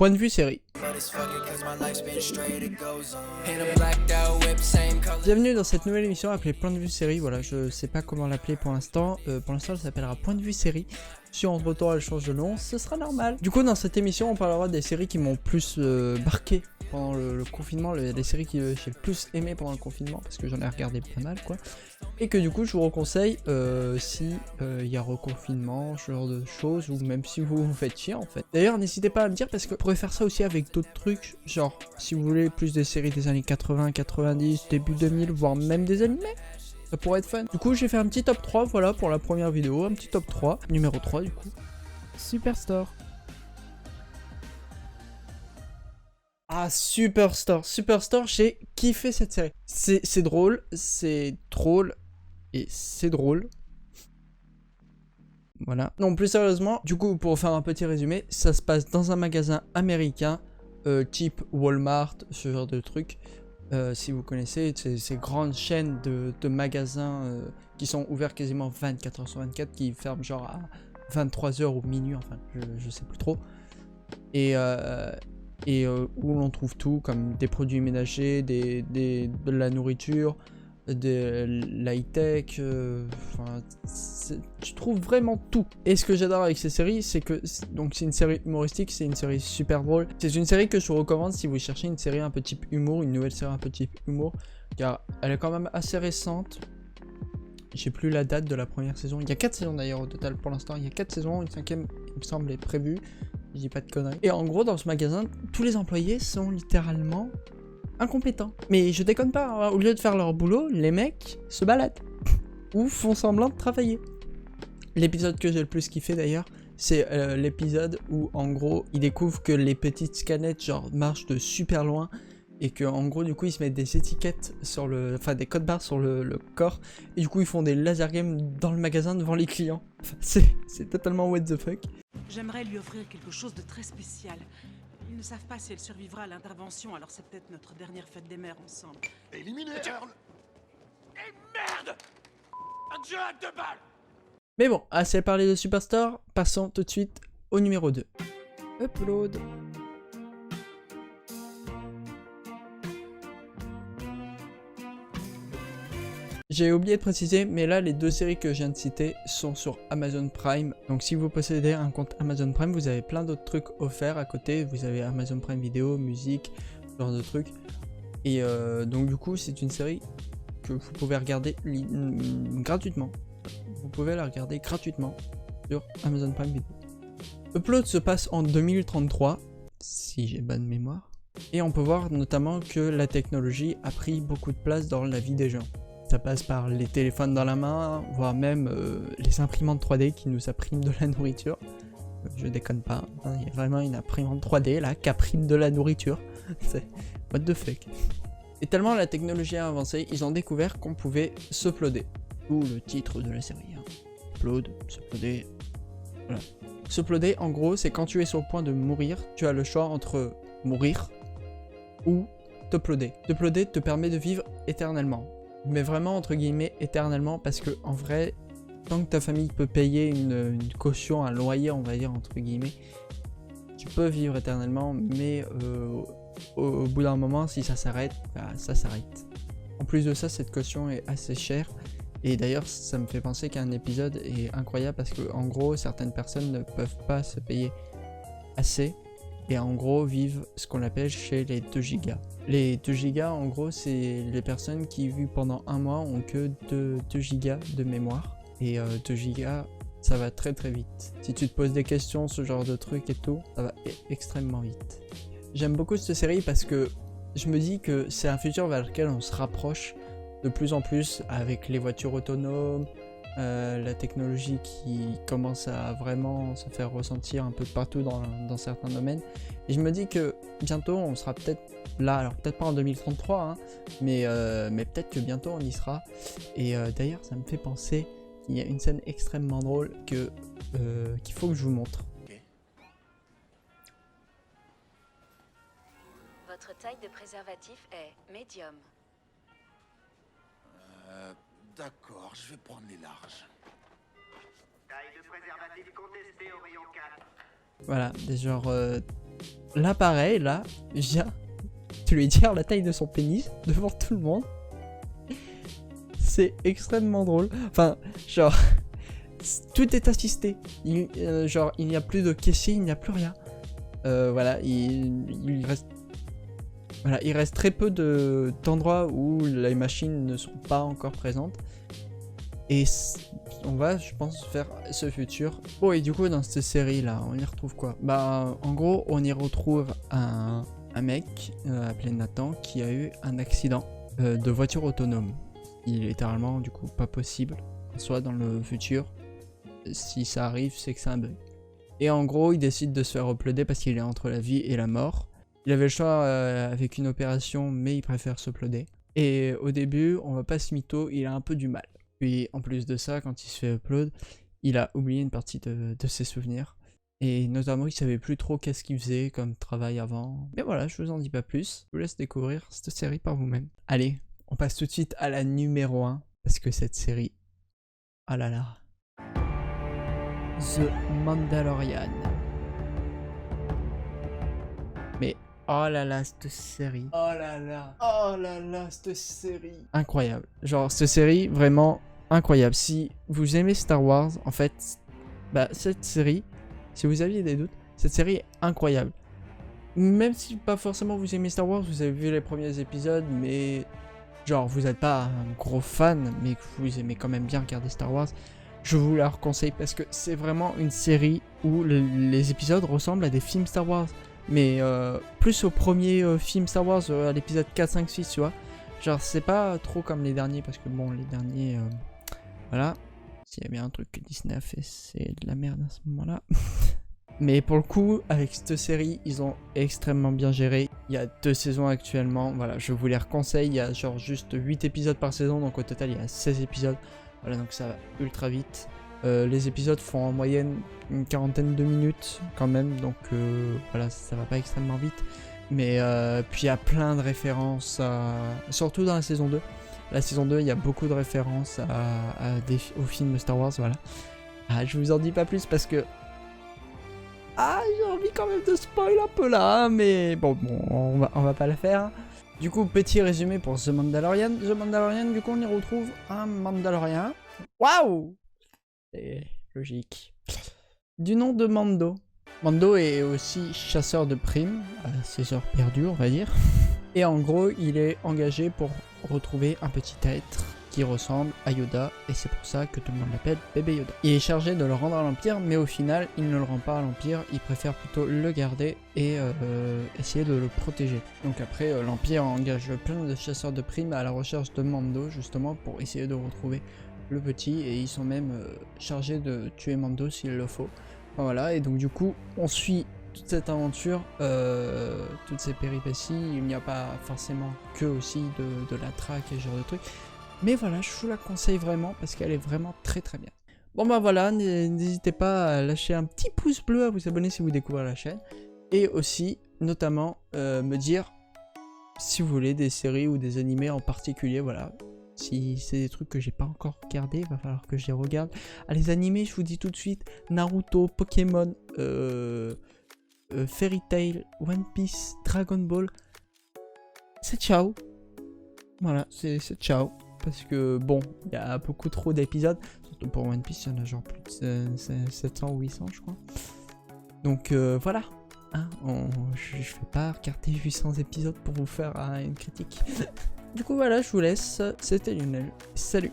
Point de vue série. Bienvenue dans cette nouvelle émission appelée Point de vue série. Voilà, je sais pas comment l'appeler pour l'instant. Pour l'instant, elle s'appellera Point de vue série. Si entre temps elle change de nom, ce sera normal. Du coup, dans cette émission, on parlera des séries qui m'ont plus marqué pendant le confinement, les séries que j'ai le plus aimé pendant le confinement, parce que j'en ai regardé pas mal, quoi. Et que du coup, je vous reconseille si il y a reconfinement, ce genre de choses, ou même si vous vous faites chier en fait. D'ailleurs, n'hésitez pas à me dire, parce que vous pourrez faire ça aussi avec d'autres trucs, genre si vous voulez plus des séries des années 80, 90, début 2000, voire même des animés. Ça pourrait être fun. Du coup, j'ai fait un petit top 3, voilà, pour la première vidéo, un petit top 3, numéro 3 du coup. Superstore. Ah, Superstore, j'ai kiffé cette série. C'est drôle, et c'est drôle. Voilà. Non, plus sérieusement, du coup, pour faire un petit résumé, ça se passe dans un magasin américain, type Walmart, ce genre de truc. Si vous connaissez, ces grandes chaînes de magasins qui sont ouverts quasiment 24 h sur 24, qui ferment genre à 23 h ou minuit, enfin, je sais plus trop. Et où l'on trouve tout, comme des produits ménagers, de la nourriture, de l'high-tech, tu trouves vraiment tout. Et ce que j'adore avec ces séries, c'est que donc c'est une série humoristique, c'est une série super drôle. C'est une série que je vous recommande si vous cherchez une série un peu type humour, une nouvelle série un peu type humour, car elle est quand même assez récente. J'ai plus la date de la première saison. Il y a 4 saisons d'ailleurs au total pour l'instant. Il y a 4 saisons, une 5e il me semble est prévue. Je dis pas de conneries. Et en gros, dans ce magasin, tous les employés sont littéralement incompétents. Mais je déconne pas, hein. Au lieu de faire leur boulot, les mecs se baladent. Ou font semblant de travailler. L'épisode que j'ai le plus kiffé d'ailleurs, c'est l'épisode où en gros, ils découvrent que les petites scanettes genre marchent de super loin. Et que en gros du coup ils se mettent des étiquettes sur le... Enfin des codes barres sur le corps. Et du coup ils font des laser games dans le magasin devant les clients. Enfin, c'est totalement what the fuck. J'aimerais lui offrir quelque chose de très spécial. Ils ne savent pas si elle survivra à l'intervention, alors c'est peut-être notre dernière fête des mères ensemble. Éliminé, Earl. Et merde. Un jack de balle. Mais bon, assez parlé de Superstore, passons tout de suite au numéro 2. Upload. J'ai oublié de préciser, mais là les deux séries que je viens de citer sont sur Amazon Prime. Donc si vous possédez un compte Amazon Prime, vous avez plein d'autres trucs offerts à côté. Vous avez Amazon Prime Vidéo, musique, ce genre de trucs. Et donc du coup c'est une série que vous pouvez regarder gratuitement. Vous pouvez la regarder gratuitement sur Amazon Prime Video. Upload se passe en 2033, si j'ai bonne mémoire. Et on peut voir notamment que la technologie a pris beaucoup de place dans la vie des gens. Ça passe par les téléphones dans la main, voire même les imprimantes 3D qui nous impriment de la nourriture. Je déconne pas, hein, il y a vraiment une imprimante 3D là qui imprime de la nourriture. C'est what the fuck. Et tellement la technologie a avancé, ils ont découvert qu'on pouvait s'uploader. D'où le titre de la série. Hein. Upload, s'uploader. Voilà. S'uploader, en gros, c'est quand tu es sur le point de mourir, tu as le choix entre mourir ou t'uploader. T'uploader te permet de vivre éternellement. Mais vraiment entre guillemets éternellement, parce que en vrai, tant que ta famille peut payer une caution, un loyer on va dire entre guillemets, tu peux vivre éternellement, mais au bout d'un moment si ça s'arrête, bah, ça s'arrête. En plus de ça, cette caution est assez chère, et d'ailleurs ça me fait penser qu'un épisode est incroyable parce que en gros certaines personnes ne peuvent pas se payer assez, et en gros vivent ce qu'on appelle chez les 2 gigas. Les 2 gigas en gros c'est les personnes qui vivent pendant un mois ont que 2 gigas de mémoire. Et 2 gigas ça va très très vite. Si tu te poses des questions, ce genre de trucs et tout, ça va extrêmement vite. J'aime beaucoup cette série parce que je me dis que c'est un futur vers lequel on se rapproche de plus en plus avec les voitures autonomes, la technologie qui commence à vraiment se faire ressentir un peu partout dans certains domaines. Et je me dis que bientôt on sera peut-être là, alors peut-être pas en 2033, hein, mais peut-être que bientôt on y sera. Et d'ailleurs ça me fait penser qu'il y a une scène extrêmement drôle qu'il faut que je vous montre. Okay. Votre taille de préservatif est médium. D'accord, je vais prendre les larges. Taille de préservatif contestée au rayon 4. Voilà, des genres là pareil, là, vient de lui dire la taille de son pénis devant tout le monde. C'est extrêmement drôle. Enfin, genre, tout est assisté. Genre, il n'y a plus de caissier, il n'y a plus rien. Voilà, il reste... Voilà, il reste très peu d'endroits où les machines ne sont pas encore présentes. Et on va, je pense, faire ce futur. Oh, et du coup, dans cette série-là, on y retrouve quoi? Bah, en gros, on y retrouve un mec appelé Nathan qui a eu un accident de voiture autonome. Il est littéralement, du coup, pas possible, soit dans le futur. Si ça arrive, c'est que c'est un bug. Et en gros, il décide de se faire uploader parce qu'il est entre la vie et la mort. Il avait le choix avec une opération, mais il préfère s'uploader. Et au début, on va pas se mytho, il a un peu du mal. Puis en plus de ça, quand il se fait upload, il a oublié une partie de ses souvenirs. Et notamment, il savait plus trop qu'est-ce qu'il faisait comme travail avant. Mais voilà, je vous en dis pas plus. Je vous laisse découvrir cette série par vous-même. Allez, on passe tout de suite à la numéro 1. Parce que cette série... Oh là là. The Mandalorian. Mais oh là là, cette série. Oh là là, cette série. Incroyable. Genre, cette série, vraiment incroyable. Si vous aimez Star Wars, en fait, bah, cette série, si vous aviez des doutes, cette série est incroyable. Même si pas forcément vous aimez Star Wars, vous avez vu les premiers épisodes, mais genre, vous n'êtes pas un gros fan, mais que vous aimez quand même bien regarder Star Wars, je vous la conseille parce que c'est vraiment une série où les épisodes ressemblent à des films Star Wars. Mais plus au premier film Star Wars, à l'épisode 4, 5, 6, tu vois. Genre, c'est pas trop comme les derniers, parce que bon, les derniers, voilà. S'il y a bien un truc que Disney a fait, c'est de la merde à ce moment-là. Mais pour le coup, avec cette série, ils ont extrêmement bien géré. Il y a 2 saisons actuellement, voilà, je vous les reconseille. Il y a genre juste 8 épisodes par saison, donc au total, il y a 16 épisodes. Voilà, donc ça va ultra vite. Les épisodes font en moyenne une quarantaine de minutes quand même, donc voilà, ça va pas extrêmement vite. Mais puis il y a plein de références, surtout dans la saison 2. La saison 2, il y a beaucoup de références aux films Star Wars, voilà. Ah, je vous en dis pas plus parce que... Ah, j'ai envie quand même de spoil un peu là, mais bon, on va pas le faire. Du coup, petit résumé pour The Mandalorian. The Mandalorian, du coup, on y retrouve un Mandalorien. Waouh! C'est logique. Du nom de Mando. Mando est aussi chasseur de primes, à ses heures perdues, on va dire. Et en gros, il est engagé pour retrouver un petit être qui ressemble à Yoda, et c'est pour ça que tout le monde l'appelle bébé Yoda. Il est chargé de le rendre à l'Empire, mais au final, il ne le rend pas à l'Empire, il préfère plutôt le garder et essayer de le protéger. Donc après, l'Empire engage plein de chasseurs de primes à la recherche de Mando, justement, pour essayer de retrouver le petit, et ils sont même chargés de tuer Mando s'il le faut. Voilà, et donc du coup, on suit toute cette aventure, toutes ces péripéties. Il n'y a pas forcément que aussi de la traque et ce genre de trucs. Mais voilà, je vous la conseille vraiment parce qu'elle est vraiment très très bien. Bon bah voilà, n'hésitez pas à lâcher un petit pouce bleu, à vous abonner si vous découvrez la chaîne. Et aussi, notamment, me dire si vous voulez des séries ou des animés en particulier, voilà. Si c'est des trucs que j'ai pas encore regardé, il va falloir que je les regarde. Ah, les animés, je vous dis tout de suite, Naruto, Pokémon, Fairy Tail, One Piece, Dragon Ball, c'est ciao. Voilà, c'est ciao. Parce que bon, il y a beaucoup trop d'épisodes. Surtout pour One Piece, il y en a genre plus de 700 ou 800, je crois. Donc voilà. Hein, je vais pas regarder 800 épisodes pour vous faire une critique. Du coup, voilà, je vous laisse. C'était Lionel. Salut.